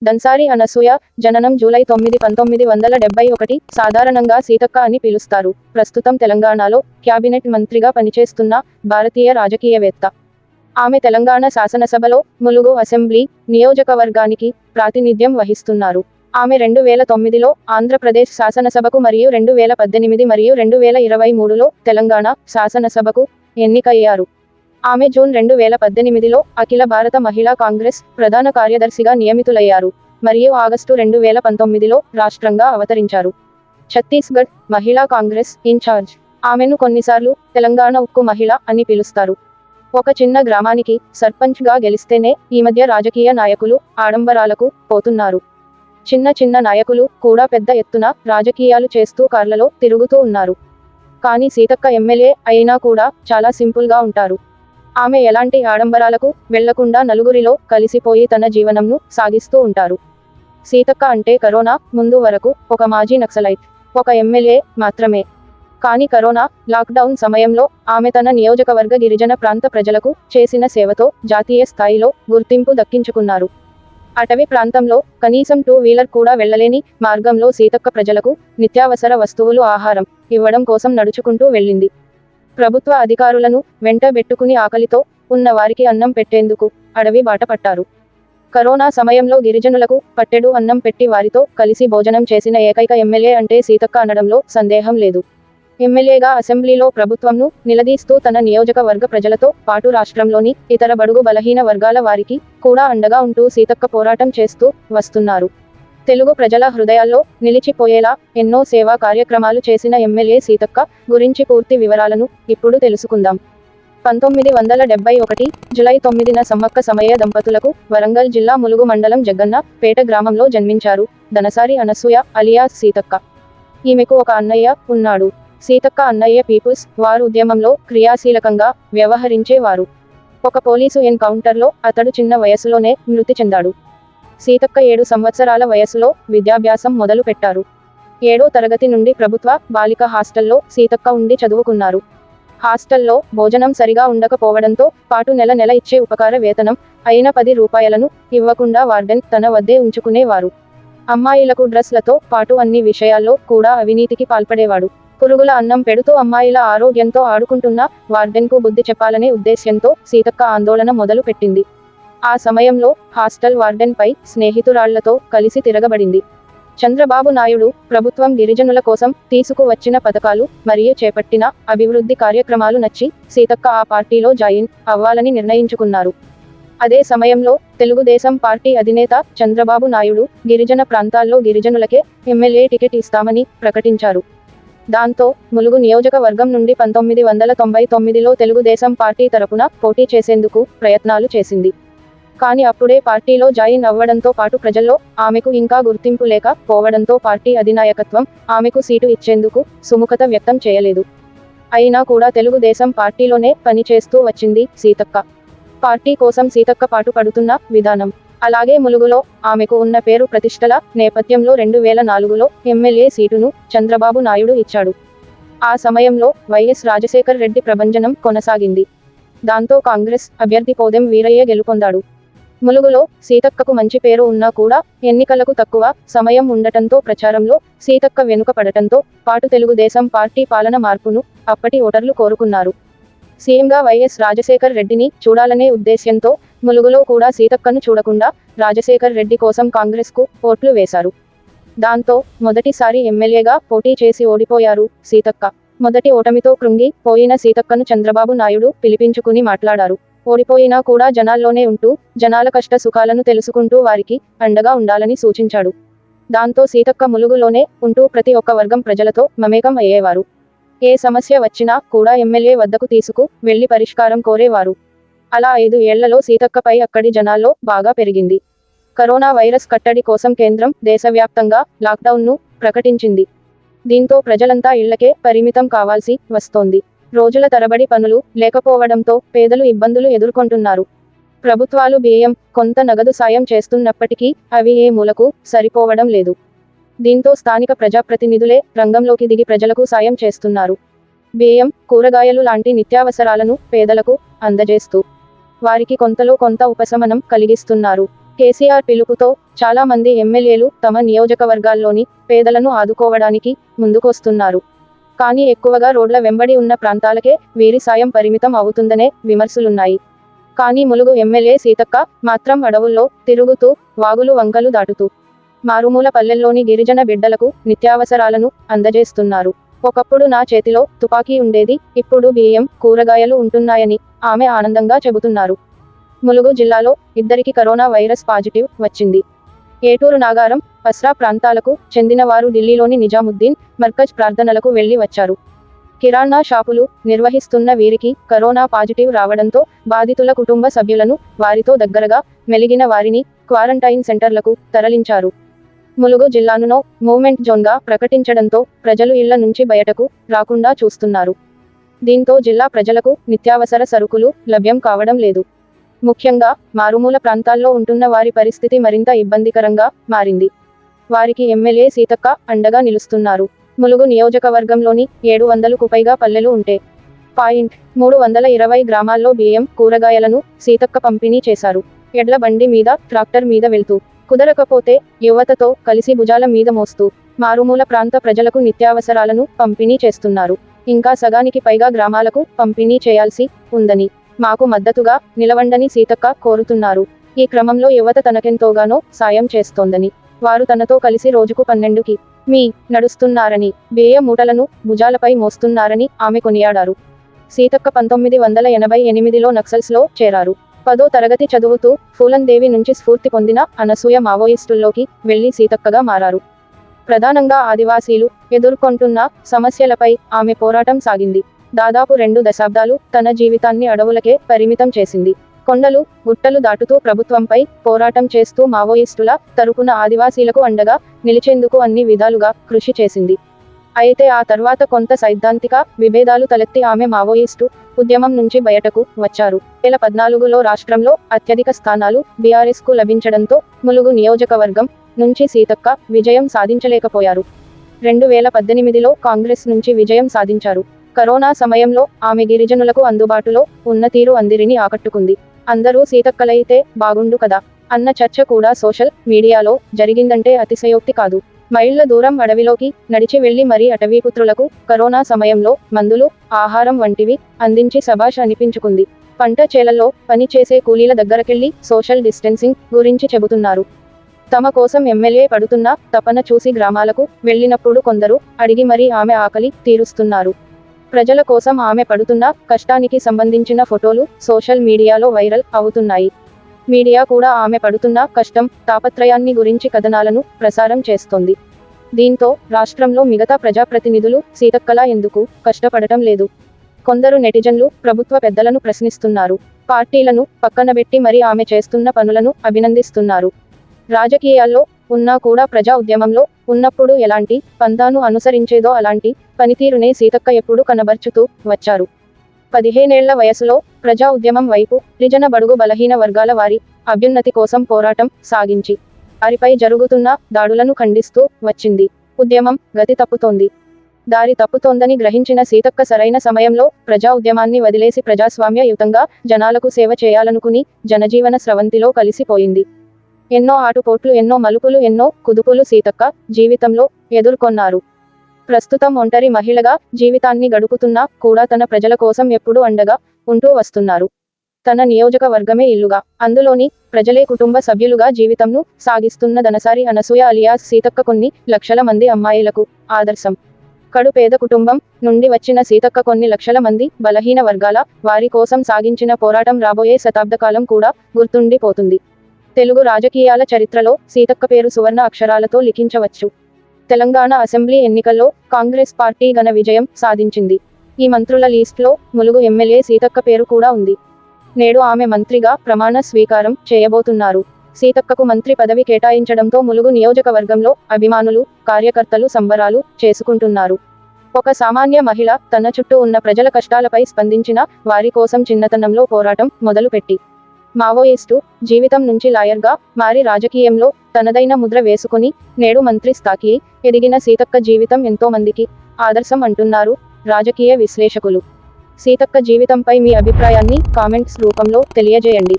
దన్సారి అనసూయ జననం జూలై 9, 1971. సాధారణంగా సీతక్క అని పిలుస్తారు. ప్రస్తుతం తెలంగాణలో క్యాబినెట్ మంత్రిగా పనిచేస్తున్న భారతీయ రాజకీయవేత్త. ఆమె తెలంగాణ శాసనసభలో ములుగు అసెంబ్లీ నియోజకవర్గానికి ప్రాతినిధ్యం వహిస్తున్నారు. ఆమె 2009లో ఆంధ్రప్రదేశ్ శాసనసభకు మరియు 2018 మరియు 2023లో తెలంగాణ శాసనసభకు ఎన్నికయ్యారు. ఆమె జూన్ 2018లో అఖిల భారత మహిళా కాంగ్రెస్ ప్రధాన కార్యదర్శిగా నియమితులయ్యారు మరియు ఆగస్టు 2019లో రాష్ట్రంగా అవతరించారు. ఛత్తీస్గఢ్ మహిళా కాంగ్రెస్ ఇన్ఛార్జ్. ఆమెను కొన్నిసార్లు తెలంగాణ ఉక్కు మహిళ అని పిలుస్తారు. ఒక చిన్న గ్రామానికి సర్పంచ్గా గెలిస్తేనే ఈ మధ్య రాజకీయ నాయకులు ఆడంబరాలకు పోతున్నారు. చిన్న నాయకులు కూడా పెద్ద ఎత్తున రాజకీయాలు చేస్తూ కార్లలో తిరుగుతూ ఉన్నారు. కానీ సీతక్క ఎమ్మెల్యే అయినా కూడా చాలా సింపుల్గా ఉంటారు. ఆమె ఎలాంటి ఆడంబరాలకు వెళ్లకుండా నలుగురిలో కలిసిపోయి తన జీవనంను సాగిస్తూ ఉంటారు. సీతక్క అంటే కరోనా ముందు వరకు ఒక మాజీ నక్సలైట్, ఒక ఎమ్మెల్యే మాత్రమే. కానీ కరోనా లాక్డౌన్ సమయంలో ఆమె తన నియోజకవర్గ గిరిజన ప్రాంత ప్రజలకు చేసిన సేవతో జాతీయ స్థాయిలో గుర్తింపు దక్కించుకున్నారు. అటవీ ప్రాంతంలో కనీసం 2 వీలర్ కూడా వెళ్లలేని మార్గంలో సీతక్క ప్రజలకు నిత్యావసర వస్తువులు ఆహారం ఇవ్వడం కోసం నడుచుకుంటూ వెళ్ళింది. ప్రభుత్వ అధికారులను వెంట బెట్టుకుని ఆకలితో ఉన్న వారికి అన్నం పెట్టేందుకు అడవి బాట పట్టారు. కరోనా సమయంలో గిరిజనులకు పట్టెడు అన్నం పెట్టి వారితో కలిసి భోజనం చేసిన ఏకైక ఎమ్మెల్యే అంటే సీతక్క అనడంలో సందేహం లేదు. ఎమ్మెల్యేగా అసెంబ్లీలో ప్రభుత్వంను నిలదీస్తూ తన నియోజకవర్గ ప్రజలతో పాటు రాష్ట్రంలోని ఇతర బడుగు బలహీన వర్గాల వారికి కూడా అండగా ఉంటూ సీతక్క పోరాటం చేస్తూ వస్తున్నారు. తెలుగు ప్రజల హృదయాల్లో నిలిచిపోయేలా ఎన్నో సేవా కార్యక్రమాలు చేసిన ఎమ్మెల్యే సీతక్క గురించి పూర్తి వివరాలను ఇప్పుడు తెలుసుకుందాం. 1971 జూలై 9న సమ్మక్క సమయ్య దంపతులకు వరంగల్ జిల్లా ములుగు మండలం జగ్గన్న పేట గ్రామంలో జన్మించారు దనసారి అనసూయ అలియాస్ సీతక్క. ఈమెకు ఒక అన్నయ్య ఉన్నాడు. సీతక్క అన్నయ్య పీపుల్స్ వార్ ఉద్యమంలో క్రియాశీలకంగా వ్యవహరించేవారు. ఒక పోలీసు ఎన్కౌంటర్లో అతడు చిన్న వయసులోనే మృతి చెందాడు. సీతక్క 7 సంవత్సరాల వయసులో విద్యాభ్యాసం మొదలు పెట్టారు. 7వ తరగతి నుండి ప్రభుత్వ బాలిక హాస్టల్లో సీతక్క ఉండి చదువుకున్నారు. హాస్టల్లో భోజనం సరిగా ఉండకపోవడంతో పాటు నెల ఇచ్చే ఉపకార వేతనం అయిన 10 రూపాయలను ఇవ్వకుండా వార్డెన్ తన వద్దే ఉంచుకునేవారు. అమ్మాయిలకు డ్రెస్లతో పాటు అన్ని విషయాల్లో కూడా అవినీతికి పాల్పడేవాడు. పురుగుల అన్నం పెడుతూ అమ్మాయిల ఆరోగ్యంతో ఆడుకుంటున్న వార్డెన్కు బుద్ధి చెప్పాలనే ఉద్దేశ్యంతో సీతక్క ఆందోళన మొదలు పెట్టింది. ఆ సమయంలో హాస్టల్ వార్డెన్పై స్నేహితురాళ్లతో కలిసి తిరగబడింది. చంద్రబాబు నాయుడు ప్రభుత్వం గిరిజనుల కోసం తీసుకువచ్చిన పథకాలు మరియు చేపట్టిన అభివృద్ధి కార్యక్రమాలు నచ్చి సీతక్క ఆ పార్టీలో జాయిన్ అవ్వాలని నిర్ణయించుకున్నారు. అదే సమయంలో తెలుగుదేశం పార్టీ అధినేత చంద్రబాబు నాయుడు గిరిజన ప్రాంతాల్లో గిరిజనులకే ఎమ్మెల్యే టికెట్ ఇస్తామని ప్రకటించారు. దాంతో ములుగు నియోజకవర్గం నుండి 1999లో తెలుగుదేశం పార్టీ తరపున పోటీ చేసేందుకు ప్రయత్నాలు చేసింది. కానీ అప్పుడే పార్టీలో జాయిన్ అవ్వడంతో పాటు ప్రజల్లో ఆమెకు ఇంకా గుర్తింపు లేక పోవడంతో పార్టీ అధినాయకత్వం ఆమెకు సీటు ఇచ్చేందుకు సుముఖత వ్యక్తం చేయలేదు. అయినా కూడా తెలుగుదేశం పార్టీలోనే పనిచేస్తూ వచ్చింది సీతక్క. పార్టీ కోసం సీతక్క పాటుపడుతున్న విధానం అలాగే ములుగులో ఆమెకు ఉన్న పేరు ప్రతిష్టల నేపథ్యంలో 2004లో ఎమ్మెల్యే సీటును చంద్రబాబు నాయుడు ఇచ్చాడు. ఆ సమయంలో వైఎస్ రాజశేఖర్ రెడ్డి ప్రభంజనం కొనసాగింది. దాంతో కాంగ్రెస్ అభ్యర్థి పోదెం వీరయ్య గెలుపొందాడు. ములుగులో సీతక్కకు మంచి పేరు ఉన్నా కూడా ఎన్నికలకు తక్కువ సమయం ఉండటంతో ప్రచారంలో సీతక్క వెనుక పడటంతో పాటు తెలుగుదేశం పార్టీ పాలన మార్పును అప్పటి ఓటర్లు కోరుకున్నారు. సీఎంగా వైఎస్ రాజశేఖర్ రెడ్డిని చూడాలనే ఉద్దేశ్యంతో ములుగులో కూడా సీతక్కను చూడకుండా రాజశేఖర్ రెడ్డి కోసం కాంగ్రెస్కు ఓట్లు వేశారు. దాంతో మొదటిసారి ఎమ్మెల్యేగా పోటీ చేసి ఓడిపోయారు సీతక్క. మొదటి ఓటమితో కృంగి పోయిన సీతక్కను చంద్రబాబు నాయుడు పిలిపించుకుని మాట్లాడారు. ఓడిపోయినా కూడా జనాల్లోనే ఉంటూ జనాల కష్ట సుఖాలను తెలుసుకుంటూ వారికి అండగా ఉండాలని సూచించాడు. దాంతో సీతక్క ములుగులోనే ఉంటూ ప్రతి ఒక్క వర్గం ప్రజలతో మమేకం అయ్యేవారు. ఏ సమస్య వచ్చినా కూడా ఎమ్మెల్యే వద్దకు తీసుకు వెళ్లి పరిష్కారం కోరేవారు. అలా 5 ఏళ్లలో సీతక్కపై అక్కడి జనాల్లో బాగా పెరిగింది. కరోనా వైరస్ కట్టడి కోసం కేంద్రం దేశవ్యాప్తంగా లాక్డౌన్ను ప్రకటించింది. దీంతో ప్రజలంతా ఇళ్లకే పరిమితం కావాల్సి వస్తోంది. రోజుల తరబడి పనులు లేకపోవడంతో పేదలు ఇబ్బందులు ఎదుర్కొంటున్నారు. ప్రభుత్వాలు బియ్యం కొంత నగదు సాయం చేస్తున్నప్పటికీ అవి ఏ మూలకు సరిపోవడం లేదు. దీంతో స్థానిక ప్రజాప్రతినిధులే రంగంలోకి దిగి ప్రజలకు సాయం చేస్తున్నారు. బియ్యం, కూరగాయలు లాంటి నిత్యావసరాలను పేదలకు అందజేస్తూ వారికి కొంతలో కొంత ఉపశమనం కలిగిస్తున్నారు. కేసీఆర్ పిలుపుతో చాలా మంది ఎమ్మెల్యేలు తమ నియోజకవర్గాల్లోని పేదలను ఆదుకోవడానికి ముందుకొస్తున్నారు. కానీ ఎక్కువగా రోడ్ల వెంబడి ఉన్న ప్రాంతాలకే వీరి సాయం పరిమితం అవుతుందనే విమర్శలున్నాయి. కానీ ములుగు ఎమ్మెల్యే సీతక్క మాత్రం అడవుల్లో తిరుగుతూ, వాగులు వంకలు దాటుతూ, మారుమూల పల్లెల్లోని గిరిజన బిడ్డలకు నిత్యావసరాలను అందజేస్తున్నారు. ఒకప్పుడు నా చేతిలో తుపాకీ ఉండేది, ఇప్పుడు బియ్యం, కూరగాయలు ఉంటున్నాయని ఆమె ఆనందంగా చెబుతున్నారు. ములుగు జిల్లాలో ఇద్దరికి కరోనా వైరస్ పాజిటివ్ వచ్చింది. ఏటూరు నాగారం, పస్రా ప్రాంతాలకు చెందిన వారు ఢిల్లీలోని నిజాముద్దీన్ మర్కజ్ ప్రార్థనలకు వెళ్లి వచ్చారు. కిరాణా షాపులు నిర్వహిస్తున్న వీరికి కరోనా పాజిటివ్ రావడంతో బాధితుల కుటుంబ సభ్యులను, వారితో దగ్గరగా మెలిగిన వారిని క్వారంటైన్ సెంటర్లకు తరలించారు. ములుగు జిల్లాను నో మూవ్మెంట్ జోన్గా ప్రకటించడంతో ప్రజలు ఇళ్ల నుంచి బయటకు రాకుండా చూస్తున్నారు. దీంతో జిల్లా ప్రజలకు నిత్యావసర సరుకులు లభ్యం కావడం లేదు. ముఖ్యంగా మారుమూల ప్రాంతాల్లో ఉంటున్న వారి పరిస్థితి మరింత ఇబ్బందికరంగా మారింది. వారికి ఎమ్మెల్యే సీతక్క అండగా నిలుస్తున్నారు. ములుగు నియోజకవర్గంలోని 700కు పైగా పల్లెలు ఉంటే 320 గ్రామాల్లో బియ్యం, కూరగాయలను సీతక్క పంపిణీ చేశారు. ఎడ్ల బండి మీద, ట్రాక్టర్ మీద వెళ్తూ, కుదరకపోతే యువతతో కలిసి భుజాల మీద మోస్తూ మారుమూల ప్రాంత ప్రజలకు నిత్యావసరాలను పంపిణీ చేస్తున్నారు. ఇంకా సగానికి పైగా గ్రామాలకు పంపిణీ చేయాల్సి ఉందని, మాకు మద్దతుగా నిలవండని సీతక్క కోరుతున్నారు. ఈ క్రమంలో యువత తనకెంతోగానో సాయం చేస్తోందని, వారు తనతో కలిసి రోజుకు 12కి నడుస్తున్నారని, బియ్య మూటలను భుజాలపై మోస్తున్నారని ఆమె కొనియాడారు. సీతక్క 1988లో నక్సల్స్లో చేరారు. 10వ తరగతి చదువుతూ ఫూలందేవి నుంచి స్ఫూర్తి పొందిన అనసూయ మావోయిస్టుల్లోకి వెళ్లి సీతక్కగా మారారు. ప్రధానంగా ఆదివాసీలు ఎదుర్కొంటున్న సమస్యలపై ఆమె పోరాటం సాగింది. దాదాపు 2 దశాబ్దాలు తన జీవితాన్ని అడవులకే పరిమితం చేసింది. కొండలు, గుట్టలు దాటుతూ ప్రభుత్వంపై పోరాటం చేస్తూ మావోయిస్టుల తరపున ఆదివాసీలకు అండగా నిలిచేందుకు అన్ని విధాలుగా కృషి చేసింది. అయితే ఆ తర్వాత కొంత సైద్ధాంతిక విభేదాలు తలెత్తి ఆమె మావోయిస్టు ఉద్యమం నుంచి బయటకు వచ్చారు. 2014లో రాష్ట్రంలో అత్యధిక స్థానాలు బీఆర్ఎస్కు లభించడంతో ములుగు నియోజకవర్గం నుంచి సీతక్క విజయం సాధించలేకపోయారు. 2018లో కాంగ్రెస్ నుంచి విజయం సాధించారు. కరోనా సమయంలో ఆమె గిరిజనులకు అందుబాటులో ఉన్న తీరు అందరినీ ఆకట్టుకుంది. అందరూ సీతక్కలైతే బాగుండు కదా అన్న చర్చ కూడా సోషల్ మీడియాలో జరిగిందంటే అతిశయోక్తి కాదు. మైళ్ల దూరం అడవిలోకి నడిచి వెళ్లి మరీ అటవీపుత్రులకు కరోనా సమయంలో మందులు, ఆహారం వంటివి అందించి శభాష్ అనిపించుకుంది. పంట చేలల్లో పని చేసే కూలీల దగ్గరకెళ్లి సోషల్ డిస్టెన్సింగ్ గురించి చెబుతున్నారు. తమ కోసం ఎమ్మెల్యే పడుతున్న తపన చూసి గ్రామాలకు వెళ్లినప్పుడు కొందరు అడిగి మరీ ఆమె ఆకలి తీరుస్తున్నారు. ప్రజల కోసం ఆమె పడుతున్న కష్టానికి సంబంధించిన ఫోటోలు సోషల్ మీడియాలో వైరల్ అవుతున్నాయి. మీడియా కూడా ఆమె పడుతున్న కష్టం, తాపత్రయాన్ని గురించి కథనాలను ప్రసారం చేస్తోంది. దీంతో రాష్ట్రంలో మిగతా ప్రజాప్రతినిధులు సీతక్కలా ఎందుకు కష్టపడటం లేదు? కొందరు నెటిజన్లు ప్రభుత్వ పెద్దలను ప్రశ్నిస్తున్నారు. పార్టీలను పక్కనబెట్టి మరీ ఆమె చేస్తున్న పనులను అభినందిస్తున్నారు. రాజకీయాల్లో ఉన్నా కూడా ప్రజా ఉద్యమంలో ఉన్నప్పుడు ఎలాంటి పంథాను అనుసరించేదో అలాంటి పనితీరునే సీతక్క ఎప్పుడూ కనబర్చుతూ వచ్చారు. 15 ఏళ్ల వయసులో ప్రజా ఉద్యమం వైపు గిరిజన బడుగు బలహీన వర్గాల వారి అభ్యున్నతి కోసం పోరాటం సాగించి వారిపై జరుగుతున్న దాడులను ఖండిస్తూ వచ్చింది. ఉద్యమం గతి తప్పుతోంది, దారి తప్పుతోందని గ్రహించిన సీతక్క సరైన సమయంలో ప్రజా ఉద్యమాన్ని వదిలేసి ప్రజాస్వామ్యయుతంగా జనాలకు సేవ చేయాలనుకుని జనజీవన స్రవంతిలో కలిసిపోయింది. ఎన్నో ఆటుపోట్లు, ఎన్నో మలుపులు, ఎన్నో కుదుపులు సీతక్క జీవితంలో ఎదుర్కొన్నారు. ప్రస్తుతం ఒంటరి మహిళగా జీవితాన్ని గడుపుతున్నా కూడా తన ప్రజల కోసం ఎప్పుడూ అండగా ఉంటూ వస్తున్నారు. తన నియోజకవర్గమే ఇల్లుగా, అందులోని ప్రజలే కుటుంబ సభ్యులుగా జీవితంను సాగిస్తున్న దనసారి అనసూయ అలియాస్ సీతక్క కొన్ని లక్షల మంది అమ్మాయిలకు ఆదర్శం. కడు పేద కుటుంబం నుండి వచ్చిన సీతక్క కొన్ని లక్షల మంది బలహీన వర్గాల వారి కోసం సాగించిన పోరాటం రాబోయే శతాబ్దకాలం కూడా గుర్తుండిపోతుంది. తెలుగు రాజకీయాల చరిత్రలో సీతక్క పేరు సువర్ణ అక్షరాలతో లిఖించవచ్చు. తెలంగాణ అసెంబ్లీ ఎన్నికల్లో కాంగ్రెస్ పార్టీ ఘన విజయం సాధించింది. ఈ మంత్రుల లిస్టులో ములుగు ఎమ్మెల్యే సీతక్క పేరు కూడా ఉంది. నేడు ఆమె మంత్రిగా ప్రమాణ స్వీకారం చేయబోతున్నారు. సీతక్కకు మంత్రి పదవి కేటాయించడంతో ములుగు నియోజకవర్గంలో అభిమానులు, కార్యకర్తలు సంబరాలు చేసుకుంటున్నారు. ఒక సామాన్య మహిళ తన చుట్టూ ఉన్న ప్రజల కష్టాలపై స్పందించిన వారి కోసం చిన్నతనంలో పోరాటం మొదలుపెట్టి మావోయిస్టు జీవితం నుంచి లాయర్గా మారి రాజకీయంలో తనదైన ముద్ర వేసుకుని నేడు మంత్రి స్థాయికి ఎదిగిన సీతక్క జీవితం ఎంతో మందికి ఆదర్శం అంటున్నారు రాజకీయ విశ్లేషకులు. సీతక్క జీవితంపై మీ అభిప్రాయాన్ని కామెంట్స్ రూపంలో తెలియజేయండి.